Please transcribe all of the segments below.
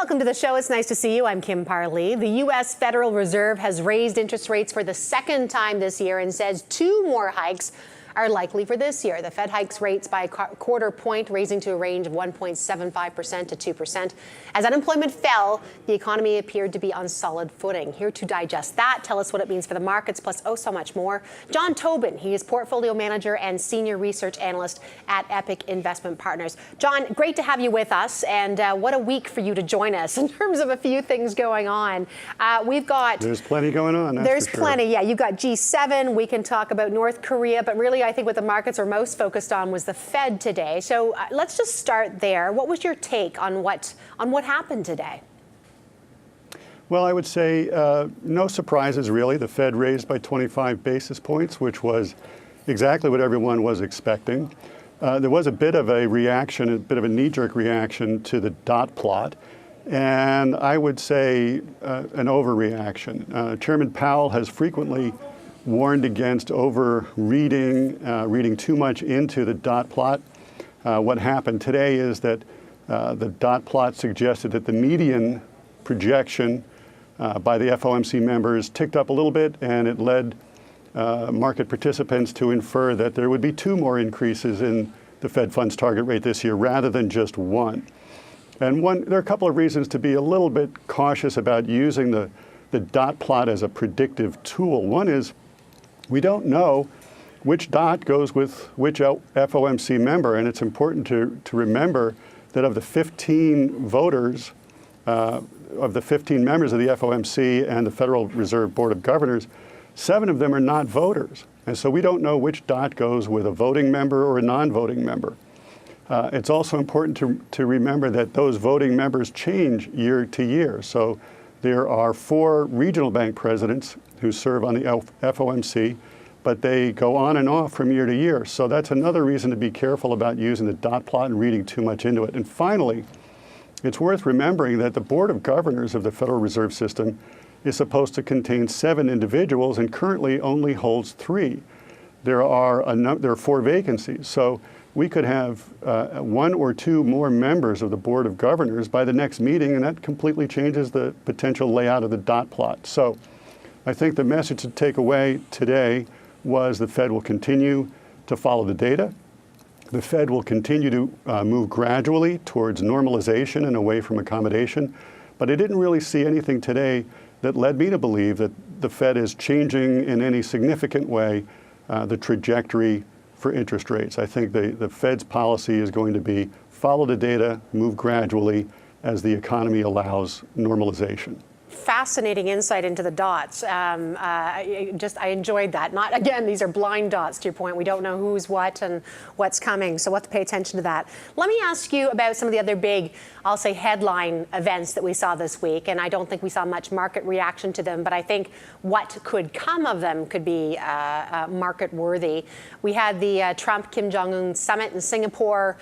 Welcome to the show. It's nice to see you. I'm Kim Parley. The U.S. Federal Reserve has raised interest rates for the second time this year and says 2 more hikes are likely for this year. The Fed hikes rates by a quarter point, raising to a range of 1.75% to 2%. As unemployment fell, the economy appeared to be on solid footing. Here to digest that, tell us what it means for the markets, plus so much more, John Tobin. He is portfolio manager and senior research analyst at Epoch Investment Partners. John, great to have you with us, and what a week for you to join us in terms of a few things going on. There's plenty going on. There's plenty, yeah. You've got G7. We can talk about North Korea, but really, I think what the markets are most focused on was the Fed today. So let's just start there. What was your take on what happened today? Well, I would say no surprises, really. The Fed raised by 25 basis points, which was exactly what everyone was expecting. There was a bit of a reaction, a bit of a knee-jerk reaction to the dot plot, and I would say an overreaction. Chairman Powell has frequently warned against reading too much into the dot plot. What happened today is that the dot plot suggested that the median projection by the FOMC members ticked up a little bit, and it led market participants to infer that there would be 2 more increases in the Fed funds target rate this year rather than just 1. And there are a couple of reasons to be a little bit cautious about using the dot plot as a predictive tool. One is we don't know which dot goes with which FOMC member, and it's important to remember that of the 15 voters, of the 15 members of the FOMC and the Federal Reserve Board of Governors, 7 of them are not voters. And so we don't know which dot goes with a voting member or a non-voting member. It's also important to remember that those voting members change year to year. So there are 4 regional bank presidents who serve on the FOMC, but they go on and off from year to year. So that's another reason to be careful about using the dot plot and reading too much into it. And finally, it's worth remembering that the Board of Governors of the Federal Reserve System is supposed to contain 7 individuals and currently only holds 3. There are 4 vacancies. So we could have 1 or 2 more members of the Board of Governors by the next meeting, and that completely changes the potential layout of the dot plot. So I think the message to take away today was the Fed will continue to follow the data. The Fed will continue to move gradually towards normalization and away from accommodation. But I didn't really see anything today that led me to believe that the Fed is changing in any significant way the trajectory for interest rates. I think the Fed's policy is going to be follow the data, move gradually as the economy allows normalization. Fascinating insight into the dots. I enjoyed that. Again, these are blind dots, to your point. We don't know who's what and what's coming, so we'll have to pay attention to that. Let me ask you about some of the other big, I'll say, headline events that we saw this week, and I don't think we saw much market reaction to them, but I think what could come of them could be market-worthy. We had the Trump-Kim Jong-un summit in Singapore,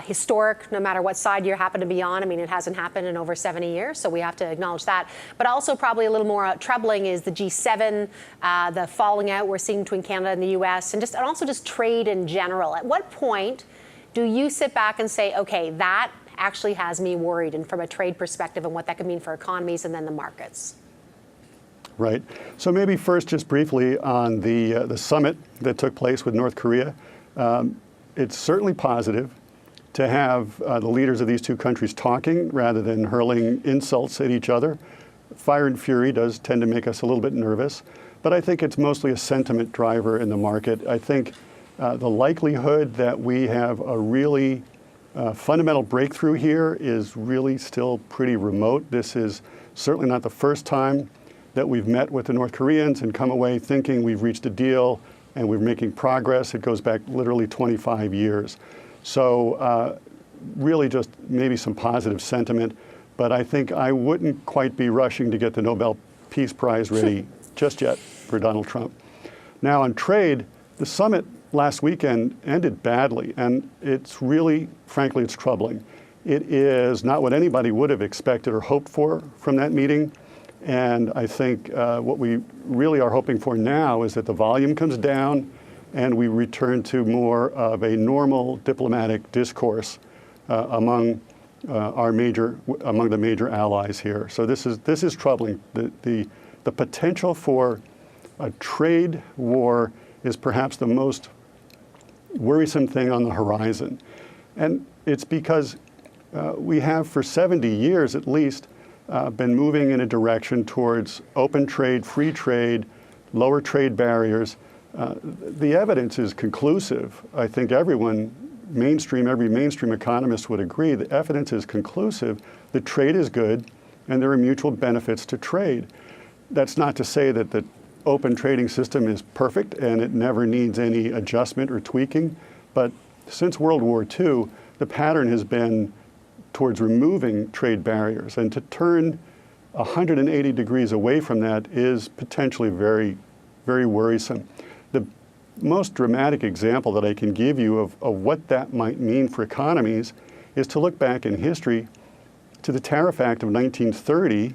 historic, no matter what side you happen to be on. I mean, it hasn't happened in over 70 years, so we have to acknowledge that. But also probably a little more troubling is the G7, the falling out we're seeing between Canada and the U.S., and also just trade in general. At what point do you sit back and say, okay, that actually has me worried, and from a trade perspective and what that could mean for economies and then the markets? Right. So maybe first, just briefly on the summit that took place with North Korea. It's certainly positive to have the leaders of these 2 countries talking rather than hurling insults at each other. Fire and fury does tend to make us a little bit nervous, but I think it's mostly a sentiment driver in the market. I think the likelihood that we have a really fundamental breakthrough here is really still pretty remote. This is certainly not the first time that we've met with the North Koreans and come away thinking we've reached a deal and we're making progress. It goes back literally 25 years. So really just maybe some positive sentiment, but I think I wouldn't quite be rushing to get the Nobel Peace Prize ready just yet for Donald Trump. Now on trade, the summit last weekend ended badly, and it's really, frankly, it's troubling. It is not what anybody would have expected or hoped for from that meeting. And I think what we really are hoping for now is that the volume comes down and we return to more of a normal diplomatic discourse among among the major allies here. So this is troubling. The potential for a trade war is perhaps the most worrisome thing on the horizon. And it's because we have for 70 years at least been moving in a direction towards open trade, free trade, lower trade barriers. The evidence is conclusive. I think every mainstream economist would agree the evidence is conclusive that trade is good and there are mutual benefits to trade. That's not to say that the open trading system is perfect and it never needs any adjustment or tweaking, but since World War II, the pattern has been towards removing trade barriers, and to turn 180 degrees away from that is potentially very, very worrisome. The most dramatic example that I can give you of what that might mean for economies is to look back in history to the Tariff Act of 1930,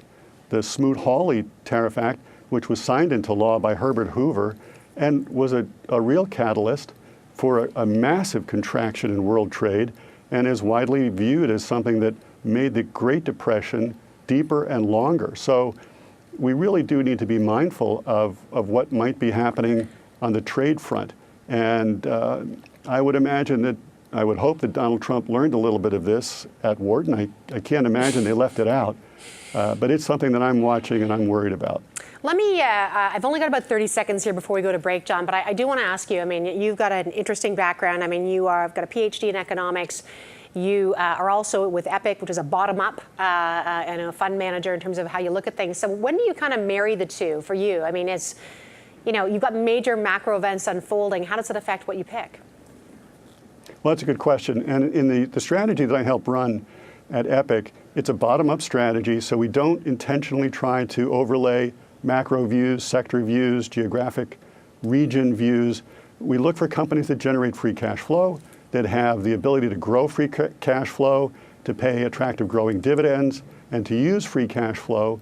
the Smoot-Hawley Tariff Act, which was signed into law by Herbert Hoover and was a real catalyst for a massive contraction in world trade, and is widely viewed as something that made the Great Depression deeper and longer. So we really do need to be mindful of what might be happening on the trade front. And I would hope that Donald Trump learned a little bit of this at Wharton. I can't imagine they left it out. But it's something that I'm watching and I'm worried about. Let me, I've only got about 30 seconds here before we go to break, John, but I do want to ask you, I mean, you've got an interesting background. I mean, you've got a PhD in economics. You are also with Epoch, which is a bottom-up and a fund manager in terms of how you look at things. So when do you kind of marry the two for you? I mean, you've got major macro events unfolding. How does it affect what you pick? Well, that's a good question. And in the strategy that I help run at Epoch, it's a bottom-up strategy, so we don't intentionally try to overlay macro views, sector views, geographic region views. We look for companies that generate free cash flow, that have the ability to grow free cash flow, to pay attractive growing dividends, and to use free cash flow,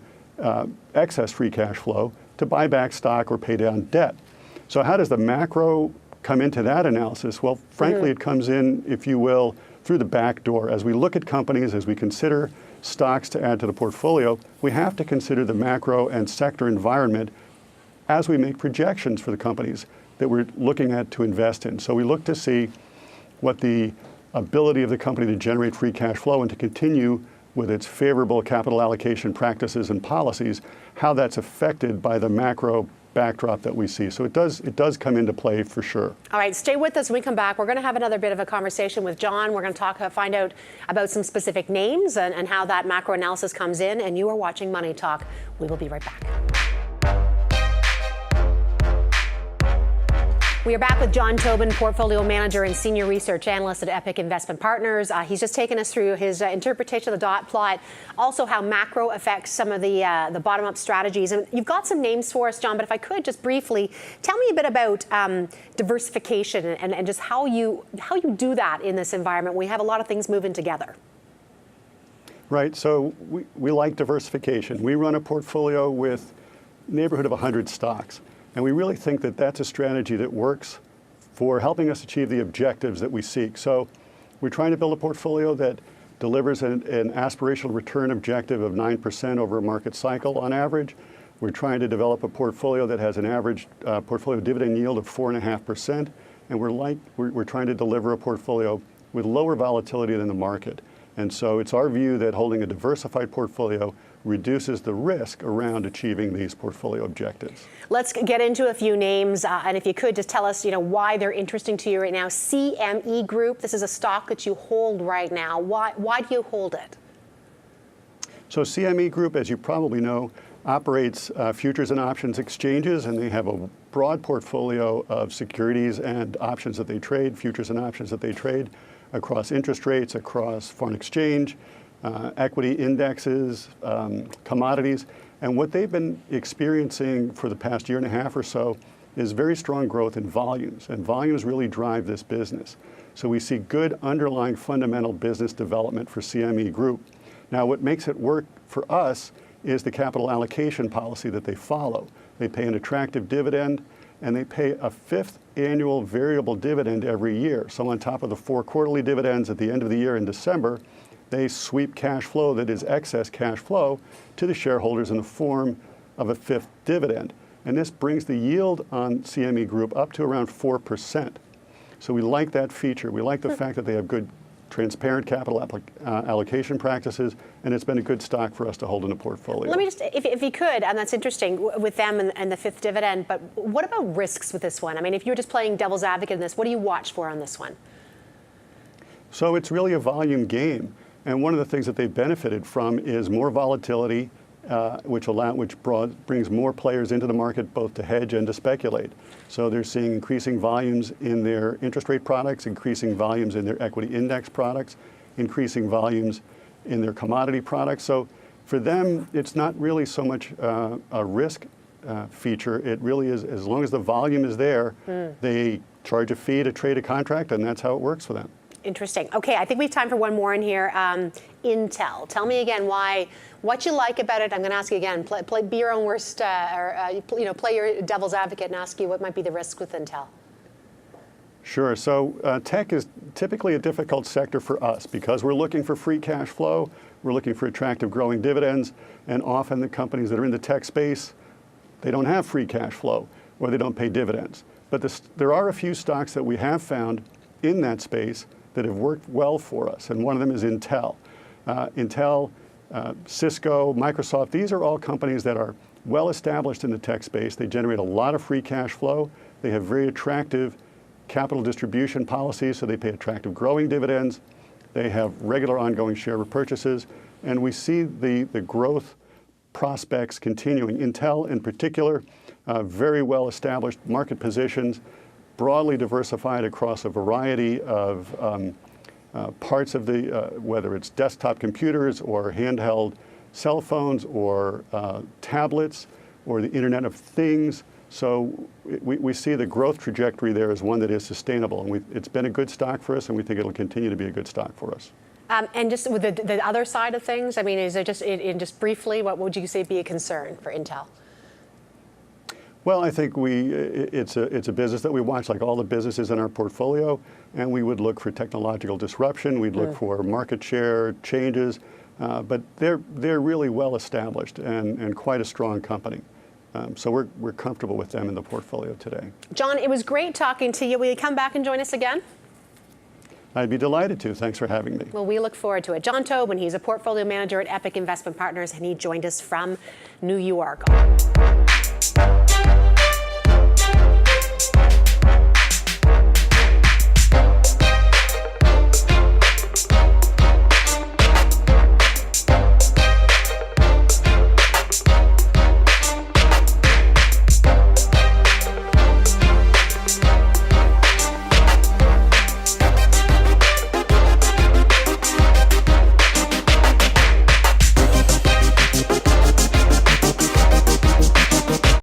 excess free cash flow, to buy back stock or pay down debt. So how does the macro come into that analysis? Well, frankly, it comes in, if you will, through the back door. As we look at companies, as we consider stocks to add to the portfolio, we have to consider the macro and sector environment as we make projections for the companies that we're looking at to invest in. So we look to see what the ability of the company to generate free cash flow and to continue with its favorable capital allocation practices and policies, how that's affected by the macro backdrop that we see. So it does come into play for sure. All right, stay with us when we come back. We're going to have another bit of a conversation with John. We're going to find out about some specific names and how that macro analysis comes in. And you are watching Money Talk. We will be right back. We are back with John Tobin, Portfolio Manager and Senior Research Analyst at Epoch Investment Partners. He's just taken us through his interpretation of the dot plot, also how macro affects some of the bottom-up strategies. And you've got some names for us, John, but if I could just briefly, tell me a bit about diversification and just how you do that in this environment. We have a lot of things moving together. Right, so we like diversification. We run a portfolio with neighborhood of 100 stocks. And we really think that that's a strategy that works for helping us achieve the objectives that we seek. So we're trying to build a portfolio that delivers an aspirational return objective of 9% over a market cycle on average. We're trying to develop a portfolio that has an average portfolio dividend yield of 4.5%. And we're trying to deliver a portfolio with lower volatility than the market. And so it's our view that holding a diversified portfolio reduces the risk around achieving these portfolio objectives. Let's get into a few names, and if you could just tell us, why they're interesting to you right now. CME Group, this is a stock that you hold right now. Why do you hold it? So CME Group, as you probably know, operates futures and options exchanges, and they have a broad portfolio of securities and options that they trade, futures and options that they trade across interest rates, across foreign exchange, equity indexes, commodities. And what they've been experiencing for the past year and a half or so is very strong growth in volumes. And volumes really drive this business. So we see good underlying fundamental business development for CME Group. Now, what makes it work for us is the capital allocation policy that they follow. They pay an attractive dividend, and they pay a 5th annual variable dividend every year. So on top of the 4 quarterly dividends at the end of the year in December, they sweep cash flow that is excess cash flow to the shareholders in the form of a fifth dividend. And this brings the yield on CME Group up to around 4%. So we like that feature. We like the fact that they have good, transparent capital allocation practices, and it's been a good stock for us to hold in a portfolio. Let me just, if you could, and that's interesting with them and the fifth dividend, but what about risks with this one? I mean, if you're just playing devil's advocate in this, what do you watch for on this one? So it's really a volume game. And one of the things that they've benefited from is more volatility, which brings more players into the market both to hedge and to speculate. So they're seeing increasing volumes in their interest rate products, increasing volumes in their equity index products, increasing volumes in their commodity products. So for them, it's not really so much a risk feature. It really is, as long as the volume is there, they charge a fee to trade a contract, and that's how it works for them. Interesting. Okay, I think we have time for one more in here. Intel. Tell me again what you like about it. I'm going to ask you again. Be your own worst, play your devil's advocate and ask you what might be the risk with Intel. Sure. So tech is typically a difficult sector for us because we're looking for free cash flow. We're looking for attractive growing dividends. And often the companies that are in the tech space, they don't have free cash flow or they don't pay dividends. But there are a few stocks that we have found in that space that have worked well for us, and one of them is Intel. Intel, CISCO, Microsoft, these are all companies that are well established in the tech space. They generate a lot of free cash flow. They have very attractive capital distribution policies, so they pay attractive growing dividends. They have regular ongoing share repurchases, and we see the growth prospects continuing. Intel in particular, very well established market positions, broadly diversified across a variety of parts of the, whether it's desktop computers or handheld cell phones or tablets or the Internet of Things. So we see the growth trajectory there as one that is sustainable. And it's been a good stock for us, and we think it'll continue to be a good stock for us. And just with the other side of things, I mean, is it just briefly, what would you say be a concern for Intel? Well, I think it's a business that we watch like all the businesses in our portfolio, and we would look for technological disruption. We'd look for market share changes, but they're really well established and quite a strong company. So we're comfortable with them in the portfolio today. John, it was great talking to you. Will you come back and join us again? I'd be delighted to. Thanks for having me. Well, we look forward to it. John Tobin, he's a portfolio manager at Epoch Investment Partners, and he joined us from New York.